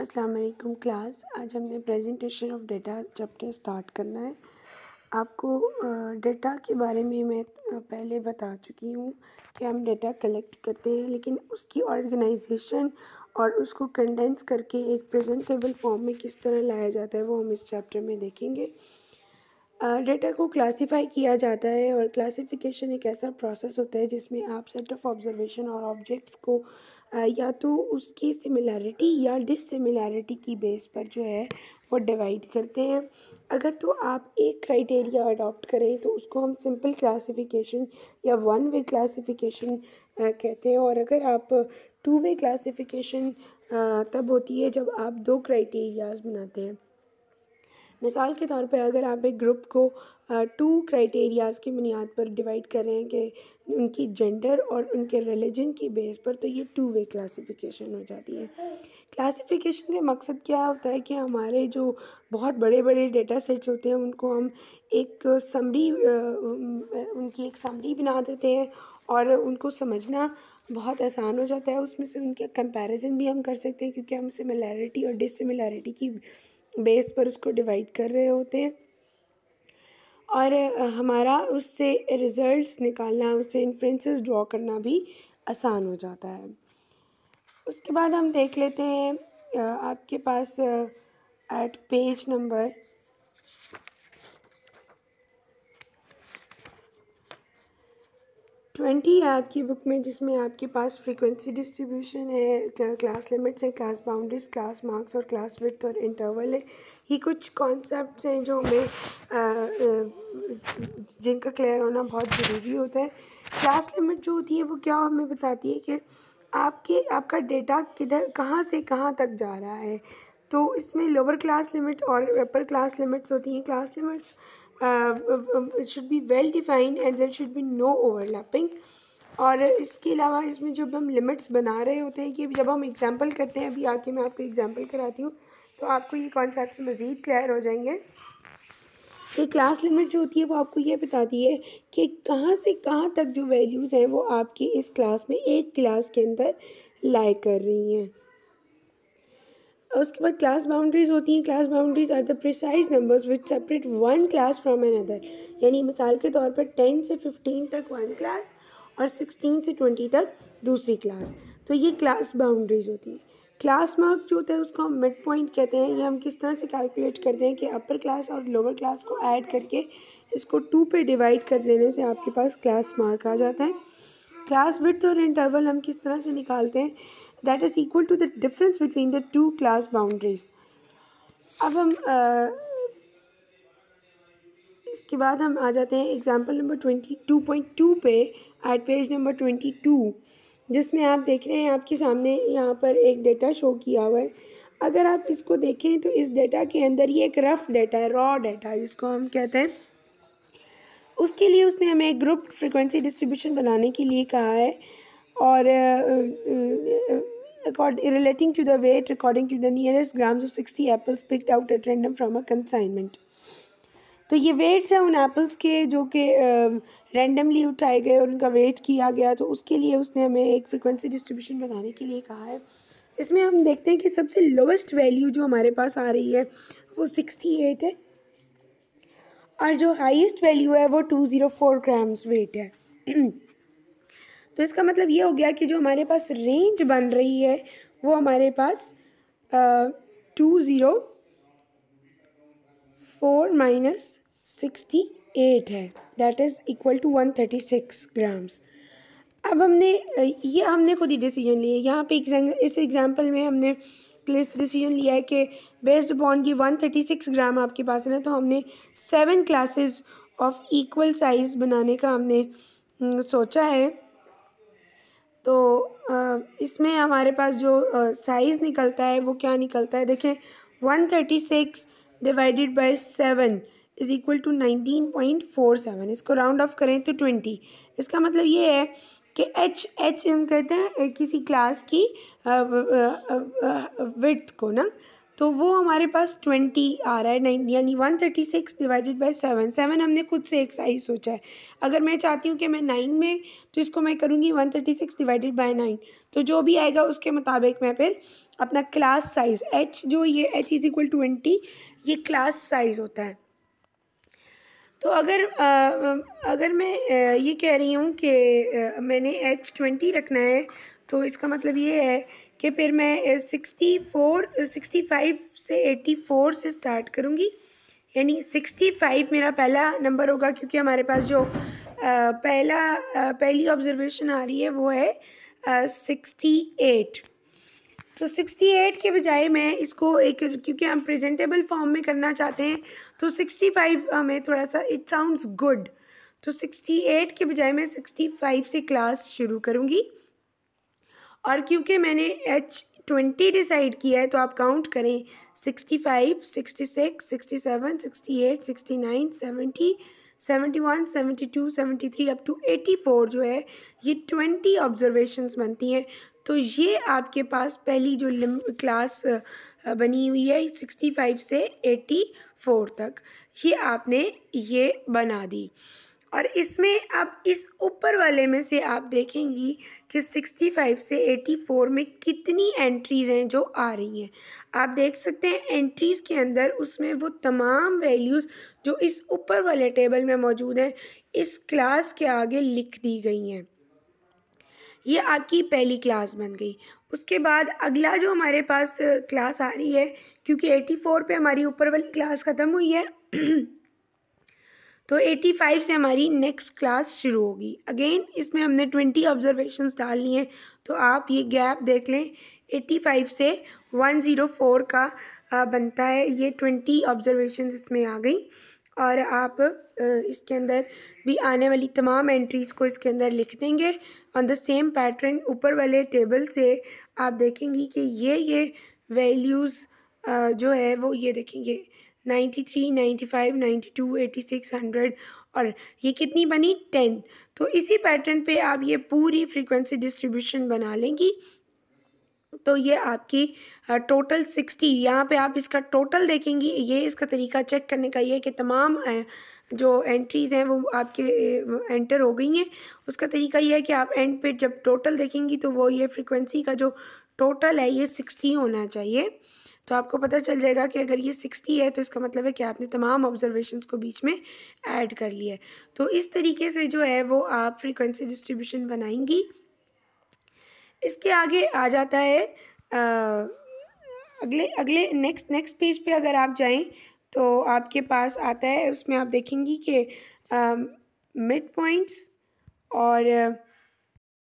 अस्सलाम वालेकुम क्लास। आज हमने presentation of data chapter start करना है। आपको डेटा के बारे में मैं पहले बता चुकी हूँ कि हम डेटा कलेक्ट करते हैं, लेकिन उसकी ऑर्गेनाइजेशन और उसको कंडेंस करके एक प्रेजेंटेबल फॉर्म में किस तरह लाया जाता है वो हम इस चैप्टर में देखेंगे। डेटा को क्लासिफाई किया जाता है और क्लासिफिकेशन एक ऐसा प्रोसेस होता है जिसमें आप सेट ऑफ ऑब्जर्वेशन और ऑब्जेक्ट्स को या तो उसकी सिमिलैरिटी या डिससिमिलैरिटी की बेस पर जो है वो डिवाइड करते हैं। अगर तो आप एक क्राइटेरिया अडॉप्ट करें तो उसको हम सिंपल क्लासिफिकेशन या वन वे क्लासिफिकेशन कहते हैं, और अगर आप टू वे क्लासिफिकेशन तब होती है जब आप दो क्राइटेरियाज बनाते हैं। मिसाल के तौर पे अगर आप एक ग्रुप को टू क्राइटेरियाज़ की बुनियाद पर डिवाइड कर रहे हैं कि उनकी जेंडर और उनके रिलीजन की बेस पर, तो ये टू वे क्लासिफिकेशन हो जाती है। क्लासिफिकेशन का मकसद क्या होता है कि हमारे जो बहुत बड़े बड़े डेटा सेट्स होते हैं उनको हम एक समरी उनकी एक समरी बना देते हैं और उनको समझना बहुत आसान हो जाता है। उसमें से उनके कंपैरिजन भी हम कर सकते हैं क्योंकि हम सिमिलैरिटी और डिससिमिलैरिटी की बेस पर उसको डिवाइड कर रहे होते हैं, और हमारा उससे रिज़ल्ट्स निकालना, उससे इन्फ्रेंसेस ड्रॉ करना भी आसान हो जाता है। उसके बाद हम देख लेते हैं आपके पास एट पेज नंबर 20 है आपकी बुक में, जिसमें आपके पास फ्रीक्वेंसी डिस्ट्रीब्यूशन है, क्लास लिमिट्स है, क्लास बाउंड्रीज, क्लास मार्क्स और क्लास विड्थ और इंटरवल है। ये कुछ कॉन्सेप्ट्स हैं जो हमें जिनका क्लियर होना बहुत ज़रूरी होता है। क्लास लिमिट जो होती है वो क्या हमें बताती है कि आपका डेटा किधर कहाँ से कहाँ तक जा रहा है। तो इसमें लोअर क्लास लिमिट और अपर क्लास लिमिट्स होती हैं। Class limits it should be well defined and there should be no overlapping। और इसके अलावा इसमें जब हम लिमिट्स बना रहे होते हैं कि जब हम एग्जांपल करते हैं, अभी आके मैं आपको एग्जांपल कराती हूँ तो आपको ये कॉन्सेप्ट मज़ीद क्लियर हो जाएंगे कि क्लास लिमिट जो होती है वो आपको ये बताती है कि कहाँ से कहाँ तक जो वैल्यूज़ हैं वो आपकी इस क्लास में, एक क्लास के अंदर लाई कर रही हैं। उसके बाद क्लास बाउंड्रीज होती हैं। Class boundaries are the precise numbers which separate one class from another. यानी मिसाल के तौर पर 10 से 15 तक वन क्लास और 16 से 20 तक दूसरी क्लास, तो ये क्लास बाउंड्रीज होती है। क्लास मार्क जो होता है उसको हम मिड पॉइंट कहते हैं। ये हम किस तरह से कैलकुलेट करते हैं कि अपर क्लास और लोअर क्लास को ऐड करके इसको 2 पे डिवाइड कर देने से आपके पास क्लास मार्क आ जाता है। क्लास विड्थ और इंटरवल हम किस तरह से निकालते हैं, that is equal to the difference between the two class boundaries. अब हम इसके बाद हम आ जाते हैं एग्जाम्पल नंबर 22.2 पे एट पेज नंबर 22, जिसमें आप देख रहे हैं आपके सामने यहाँ पर एक डेटा शो किया हुआ है। अगर आप इसको देखें तो इस डेटा के अंदर ये एक रफ डेटा है, रॉ डेटा जिसको हम कहते हैं। उसके लिए उसने हमें एक ग्रुप फ्रीक्वेंसी डिस्ट्रीब्यूशन बनाने के लिए कहा है, और relating to the weight according to the nearest grams of 60 apples picked out at random from a consignment. तो ये वेट्स हैं उन एप्पल्स के जो कि रैंडमली उठाए गए और उनका वेट किया गया, तो उसके लिए उसने हमें एक फ्रीक्वेंसी डिस्ट्रीब्यूशन बनाने के लिए कहा है। इसमें हम देखते हैं कि सबसे लोवेस्ट वैल्यू जो हमारे पास आ रही है वो 68 है, और जो हाईएस्ट वैल्यू है वो 204 ग्राम्स वेट है। तो इसका मतलब ये हो गया कि जो हमारे पास रेंज बन रही है वो हमारे पास 204 माइनस 68 है, that is equal to 136 grams. अब हमने खुद ही डिसीजन लिए यहाँ पे। इस एग्जांपल में हमने डिसीजन लिया है कि बेस्ड अपॉन की 136 ग्राम आपके पास है ना, तो हमने 7 क्लासेस ऑफ इक्वल साइज़ बनाने का हमने सोचा है। तो इसमें हमारे पास जो साइज़ निकलता है वो क्या निकलता है, देखें 136 divided by 7 is equal to 19.47। इसको राउंड ऑफ करें तो 20। इसका मतलब ये है कि एच हम कहते हैं किसी क्लास की विड्थ को ना, तो वो हमारे पास 20 आ रहा है, 9 यानी 136 डिवाइडेड बाई 7। 7 हमने खुद से एक साइज़ सोचा है। अगर मैं चाहती हूँ कि मैं 9 में, तो इसको मैं करूँगी 136 डिवाइडेड बाई 9, तो जो भी आएगा उसके मुताबिक मैं फिर अपना क्लास साइज़ h, जो ये h इज़ इक्वल टू 20, ये क्लास साइज़ होता है। तो अगर मैं ये कह रही हूँ कि मैंने h 20 रखना है, तो इसका मतलब ये है कि फिर मैं 65 से 84 से स्टार्ट करूँगी, यानी 65 मेरा पहला नंबर होगा, क्योंकि हमारे पास जो पहली ऑब्जर्वेशन आ रही है वो है 68। तो 68 के बजाय मैं इसको एक, क्योंकि हम प्रेजेंटेबल फॉर्म में करना चाहते हैं, तो 65 हमें थोड़ा सा इट साउंड्स गुड, तो 68 के बजाय मैं 65 से क्लास शुरू करूँगी। और क्योंकि मैंने h 20 डिसाइड किया है, तो आप काउंट करें 65, 66, 67, 68, 69, 70, 71, 72, 73 अप टू 84 जो है, ये 20 ऑब्जर्वेशंस बनती हैं। तो ये आपके पास पहली जो क्लास बनी हुई है 65 से 84 तक, ये आपने ये बना दी। और इसमें अब इस ऊपर वाले में से आप देखेंगी कि 65 से 84 में कितनी एंट्रीज़ हैं जो आ रही हैं। आप देख सकते हैं एंट्रीज़ के अंदर उसमें वो तमाम वैल्यूज़ जो इस ऊपर वाले टेबल में मौजूद हैं, इस क्लास के आगे लिख दी गई हैं। ये आपकी पहली क्लास बन गई। उसके बाद अगला जो हमारे पास क्लास आ रही है, क्योंकि 84 पे हमारी ऊपर वाली क्लास ख़त्म हुई है तो 85 से हमारी नेक्स्ट क्लास शुरू होगी। अगेन इसमें हमने 20 ऑब्जर्वेशंस डालनी है, तो आप ये गैप देख लें, 85 से 104 का बनता है, ये 20 ऑब्जर्वेशंस इसमें आ गई। और आप इसके अंदर भी आने वाली तमाम एंट्रीज़ को इसके अंदर लिख देंगे ऑन द सेम पैटर्न। ऊपर वाले टेबल से आप देखेंगी कि ये वैल्यूज़ जो है वो ये देखेंगे 93, 95, 92, 86, 100, और ये कितनी बनी 10। तो इसी पैटर्न पे आप ये पूरी फ्रीक्वेंसी डिस्ट्रीब्यूशन बना लेंगी। तो ये आपकी टोटल 60, यहाँ पे आप इसका टोटल देखेंगी। ये इसका तरीका चेक करने का ये है कि तमाम जो एंट्रीज़ हैं वो आपके एंटर हो गई हैं। उसका तरीका ये है कि आप एंड पे जब टोटल देखेंगी, तो वो ये फ्रीक्वेंसी का जो टोटल है ये 60 होना चाहिए। तो आपको पता चल जाएगा कि अगर ये 60 है, तो इसका मतलब है कि आपने तमाम ऑब्जर्वेशंस को बीच में ऐड कर लिया है। तो इस तरीके से जो है वो आप फ्रीक्वेंसी डिस्ट्रीब्यूशन बनाएंगी। इसके आगे आ जाता है अगले नेक्स्ट पेज पे अगर आप जाएं, तो आपके पास आता है, उसमें आप देखेंगी कि मिड पॉइंट्स और